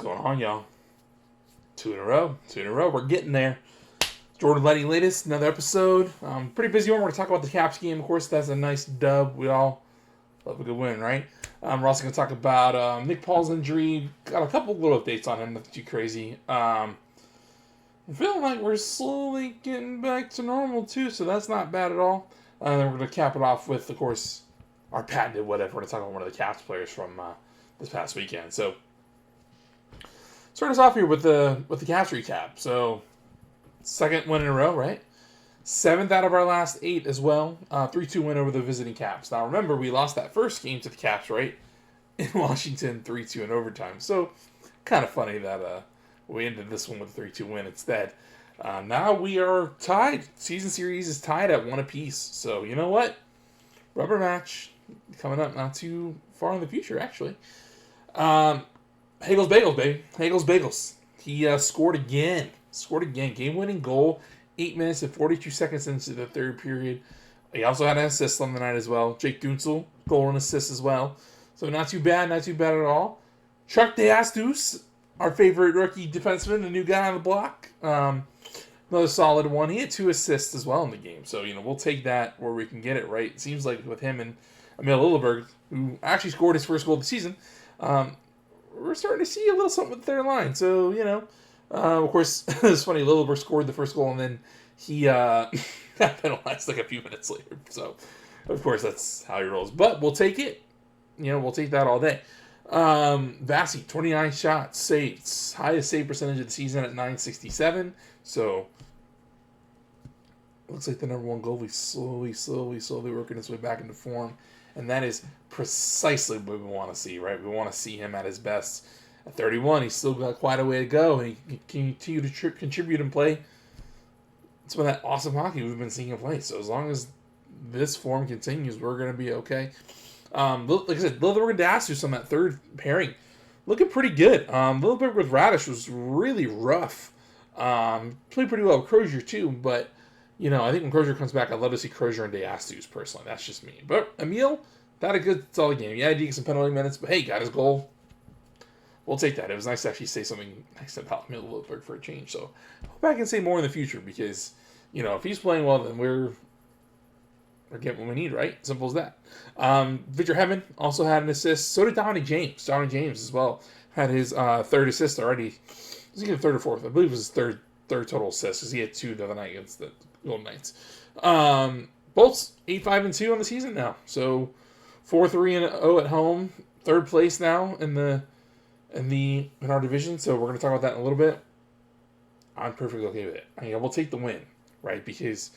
What's going on, y'all? Two in a row. We're getting there. Jordan Llanes latest, another episode. Pretty busy one. We're going to talk about the Caps game. Of course, that's a nice dub. We all love a good win, right? We're also going to talk about Nick Paul's injury. Got a couple little updates on him. Nothing too crazy. I'm feeling like we're slowly getting back to normal, too, so that's not bad at all. And then we're going to cap it off with, of course, our patented whatever. We're going to talk about one of the Caps players from this past weekend. So, start us off here with the Caps recap. So, second win in a row, right? 7th out of our last 8 as well. 3-2 win over the visiting Caps. Now, remember, we lost that first game to the Caps, right? In Washington, 3-2 in overtime. So, kind of funny that we ended this one with a 3-2 win instead. Now we are tied. Season series is tied at 1 apiece. So, you know what? Rubber match coming up not too far in the future, actually. Hagel's Bagels, baby. Hagel's Bagels. He scored again. Game-winning goal. 8 minutes and 42 seconds into the third period. He also had an assist on the night as well. Jake Guentzel, goal and assist as well. So not too bad at all. Chuck DeAstus, our favorite rookie defenseman, a new guy on the block. Another solid one. He had 2 assists as well in the game. So, we'll take that where we can get it, right? It seems like with him and Emil Lilleberg, who actually scored his first goal of the season, we're starting to see a little something with their line. So, of course, it's funny, Lilleberg scored the first goal, and then he got penalized like a few minutes later. So, of course, that's how he rolls. But we'll take it. We'll take that all day. Vasi, 29 shots, saved. Highest save percentage of the season at .967. So, looks like the number one goalie slowly working his way back into form. And that is precisely what we want to see, right? We want to see him at his best. At 31, he's still got quite a way to go, and he can continue to contribute and play some of that awesome hockey we've been seeing him play. So as long as this form continues, we're going to be okay. Like I said, Lilleberg and DeAstus on that third pairing, looking pretty good. Lilleberg with Radish was really rough. Played pretty well with Crozier too, but I think when Crozier comes back, I'd love to see Crozier and DeAstus personally. That's just me. But Emil, had a good, solid game. Yeah, he did get some penalty minutes, but hey, got his goal. We'll take that. It was nice to actually say something nice about Emil Lilleberg for a change. So I hope I can say more in the future because, if he's playing well, then we're getting what we need, right? Simple as that. Victor Hedman also had an assist. So did Donnie James. Donnie James as well had his third assist already. Was he getting third or fourth? I believe it was his third total assist because he had 2 the other night against the Golden Knights. Bolts 8-5-2 on the season now. So 4-3-0 at home. Third place now in our division. So we're going to talk about that in a little bit. I'm perfectly okay with it. We'll take the win, right? Because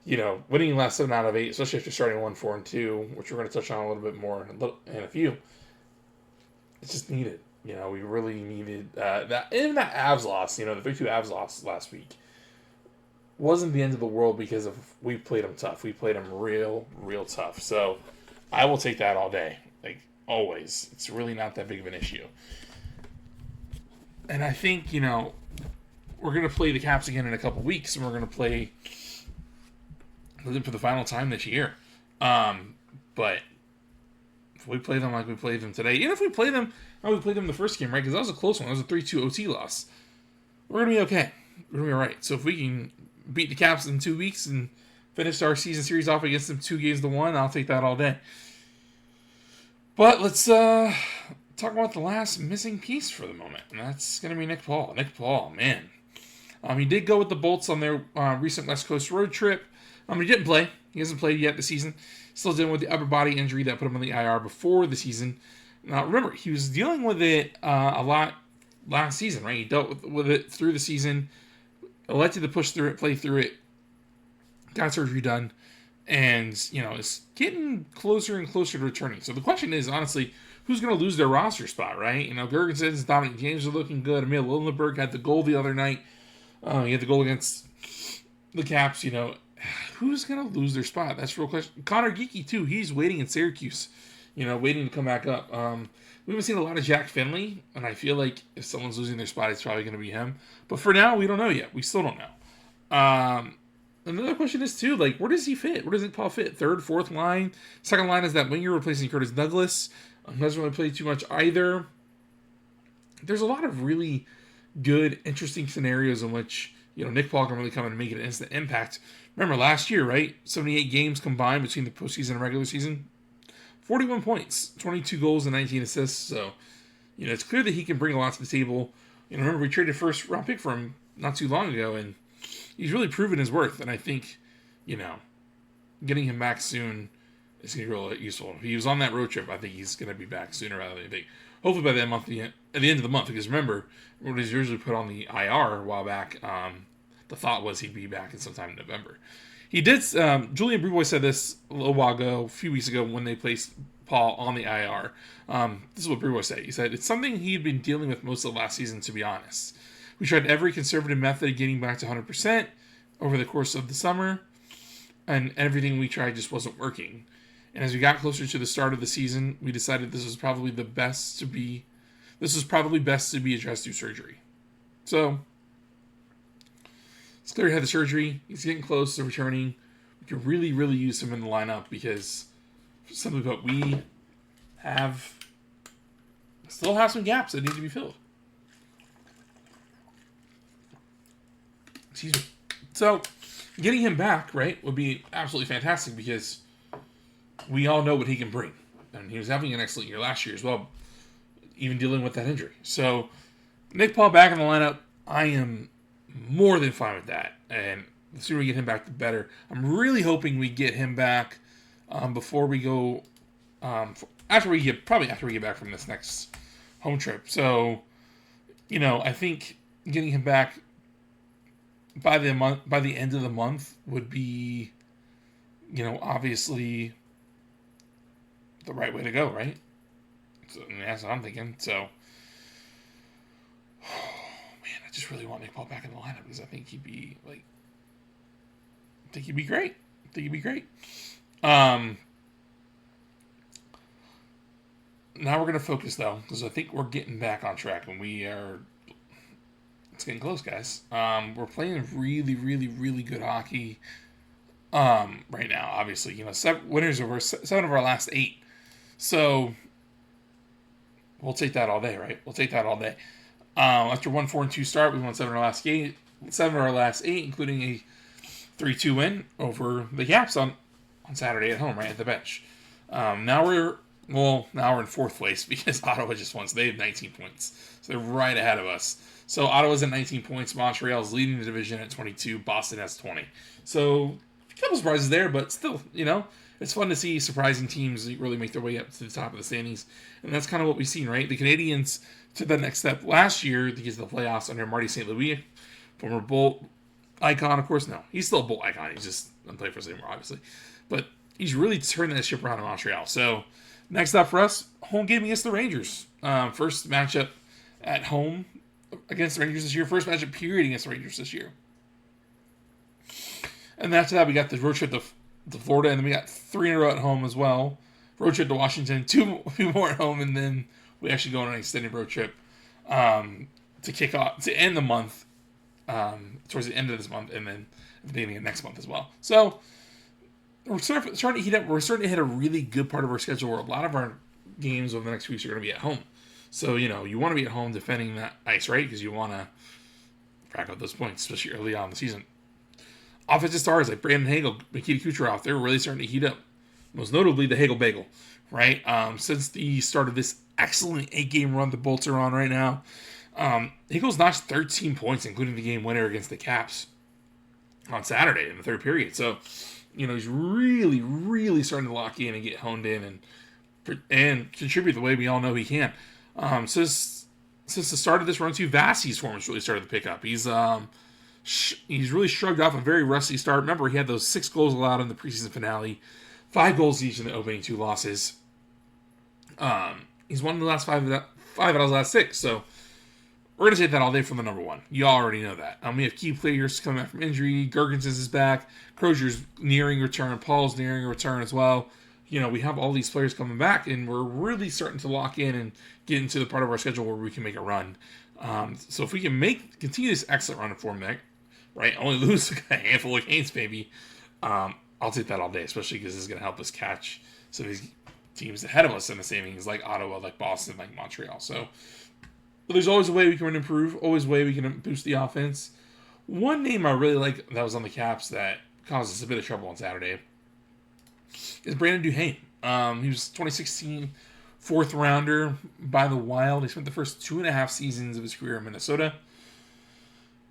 winning last 7 out of 8, especially after starting 1-4-2, which we're going to touch on a little bit more in a few. It's just needed. We really needed that. And that Avs loss, the 3-2 Avs loss last week, wasn't the end of the world because we played them tough. We played them real tough. So I will take that all day. Like always. It's really not that big of an issue. And I think, we're going to play the Caps again in a couple weeks, and we're going to play them for the final time this year. But if we play them like we played them today, even if we play them how we played them in the first game, right? Because that was a close one. That was a 3-2 OT loss. We're going to be okay. We're going to be all right. So if we can beat the Caps in 2 weeks and finish our season series off against them 2-1, I'll take that all day. But let's talk about the last missing piece for the moment, and that's going to be Nick Paul. Nick Paul, man. He did go with the Bolts on their recent West Coast road trip. He didn't play. He hasn't played yet this season. Still dealing with the upper body injury that put him on the IR before the season. Now, remember, he was dealing with it a lot last season, right? He dealt with it through the season, elected to push through it, play through it, got surgery done, and, is getting closer and closer to returning. So the question is, honestly, who's going to lose their roster spot, right? Gergensen, Dominic James are looking good. Emil Lilleberg had the goal the other night. He had the goal against the Caps, Who's going to lose their spot? That's the real question. Connor Geeky, too. He's waiting in Syracuse, waiting to come back up. We haven't seen a lot of Jack Finley, and I feel like if someone's losing their spot, it's probably going to be him. But for now, we don't know yet. We still don't know. Another question is, too, where does he fit? Where does Nick Paul fit? Third, fourth line? Second line is that winger replacing Curtis Douglas. Doesn't really play too much either. there's a lot of really good, interesting scenarios in which, Nick Paul can really come in and make an instant impact. Remember last year, right? 78 games combined between the postseason and regular season. 41 points, 22 goals, and 19 assists. So, it's clear that he can bring a lot to the table. Remember, we traded first round pick for him not too long ago, and he's really proven his worth. And I think, getting him back soon is going to be really useful. If he was on that road trip, I think he's going to be back sooner rather than later. Hopefully by at the end of the month, because remember, when he was usually put on the IR a while back, the thought was he'd be back in sometime in November. He did. Julian Bruboy said this a little while ago, a few weeks ago, when they placed Paul on the IR. This is what Bruboy said. He said, it's something he'd been dealing with most of last season, to be honest. We tried every conservative method of getting back to 100% over the course of the summer, and everything we tried just wasn't working. And as we got closer to the start of the season, we decided this was probably best to be addressed through surgery. So, it's clear he had the surgery. He's getting close to returning. We could really, really use him in the lineup because, simply put, we still have some gaps that need to be filled. Excuse me. So, getting him back, right, would be absolutely fantastic because we all know what he can bring. And he was having an excellent year last year as well, even dealing with that injury. So, Nick Paul back in the lineup, I am more than fine with that. And the sooner we get him back, the better. I'm really hoping we get him back before we go, after we get back from this next home trip. So, I think getting him back by the end of the month would be, obviously the right way to go, right? So, that's what I'm thinking. So, I just really want Nick Paul back in the lineup because I think he'd be great. Now we're going to focus, though, because I think we're getting back on track, and it's getting close, guys. We're playing really, really, really good hockey right now, obviously. 7 winners over 7 of our last 8. So, we'll take that all day, right? After 1-4-2 start, we won 7 of our last 8, including a 3-2 win over the Caps on Saturday at home, right at the bench. Now we're in 4th place because Ottawa just won, so they have 19 points. So they're right ahead of us. So Ottawa's at 19 points. Montreal's leading the division at 22. Boston has 20. So a couple surprises there, but still, it's fun to see surprising teams really make their way up to the top of the standings. And that's kind of what we've seen, right? The Canadians took the next step last year to get to the playoffs under Marty St. Louis, former Bolt icon, of course. No, he's still a Bolt icon. He's just doesn't play for us anymore, obviously. But he's really turning that ship around in Montreal. So next up for us, home game against the Rangers. First matchup at home against the Rangers this year. First matchup period against the Rangers this year. And after that, we got the road trip to Florida, and then we got 3 in a row at home as well. Road trip to Washington, 2 more at home, and then we actually go on an extended road trip to end the month, towards the end of this month, and then at the beginning of next month as well. So we're starting to heat up. We're starting to hit a really good part of our schedule where a lot of our games over the next few weeks are going to be at home. So, you want to be at home defending that ice, right? Because you want to rack up those points, especially early on in the season. Offensive stars like Brandon Hagel, Nikita Kucherov, they're really starting to heat up. Most notably, the Hagel Bagel, right? Since the start of this excellent 8-game run the Bolts are on right now, Hagel's notched 13 points, including the game winner against the Caps on Saturday in the third period. So, he's really, really starting to lock in and get honed in and contribute the way we all know he can. Since the start of this run, too, Vasi's form has really started to pick up. He's really shrugged off a very rusty start. Remember, he had those 6 goals allowed in the preseason finale, 5 goals each in the opening 2 losses. He's won the last 5 out of the last 6, so we're going to take that all day from the number 1. You already know that. We have key players coming back from injury. Gergensen is back. Crozier's nearing return. Paul's nearing a return as well. We have all these players coming back, and we're really starting to lock in and get into the part of our schedule where we can make a run. So if we can continue this excellent run of form, right, only lose a handful of games, maybe, I'll take that all day, especially because this is going to help us catch some of these teams ahead of us in the standings, like Ottawa, like Boston, like Montreal. So But there's always a way we can improve, always a way we can boost the offense. One name I really like that was on the Caps that caused us a bit of trouble on Saturday is Brandon Duhaime. He was 2016 fourth rounder by the Wild. He spent the first 2.5 seasons of his career in Minnesota.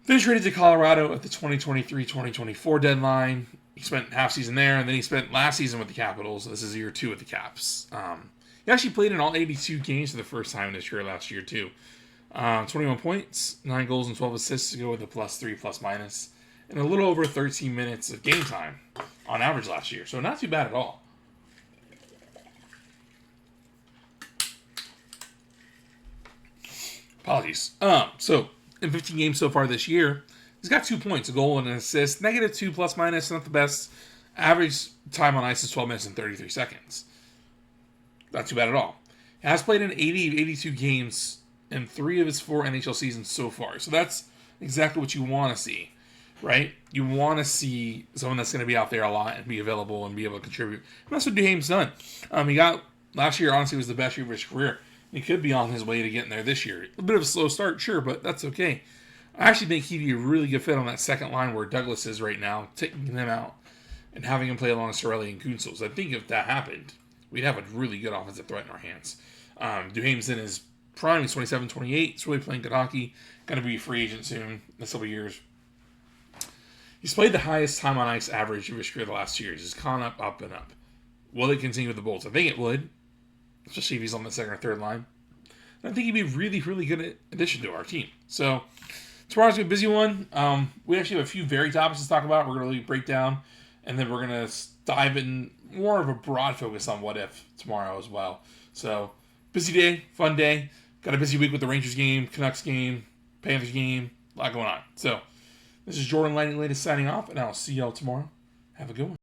Then traded to Colorado at the 2023-2024 deadline. He spent half season there, and then he spent last season with the Capitals. This is year 2 with the Caps. He actually played in all 82 games for the first time in his career last year, too. 21 points, 9 goals, and 12 assists to go with a +3, +-, and a little over 13 minutes of game time on average last year. So not too bad at all. Apologies. So in 15 games so far this year, he's got 2 points, a goal, and an assist. -2 +-, not the best. Average time on ice is 12 minutes and 33 seconds. Not too bad at all. He has played in 82 games in 3 of his 4 NHL seasons so far. So that's exactly what you want to see, right? You want to see someone that's going to be out there a lot and be available and be able to contribute. And that's what Duhaime's done. He got, last year, honestly, was the best year of his career. He could be on his way to getting there this year. A bit of a slow start, sure, but that's okay. I actually think he'd be a really good fit on that second line where Douglas is right now, taking him out and having him play along Cirelli and Kunzel. I think if that happened, we'd have a really good offensive threat in our hands. Duhaime's in his prime. He's 27, 28. He's really playing good hockey. Going to be a free agent soon, in several years. He's played the highest time on ice average of his career the last 2 years. He's gone up, up, and up. Will it continue with the Bolts? I think it would, especially if he's on the second or third line. And I think he'd be a really, really good addition to our team. So tomorrow's going to be a busy one. We actually have a few varied topics to talk about. We're going to really break down, and then we're going to dive in more of a broad focus on what if tomorrow as well. So busy day, fun day. Got a busy week with the Rangers game, Canucks game, Panthers game. A lot going on. So this is Jordan Llanes signing off, and I'll see y'all tomorrow. Have a good one.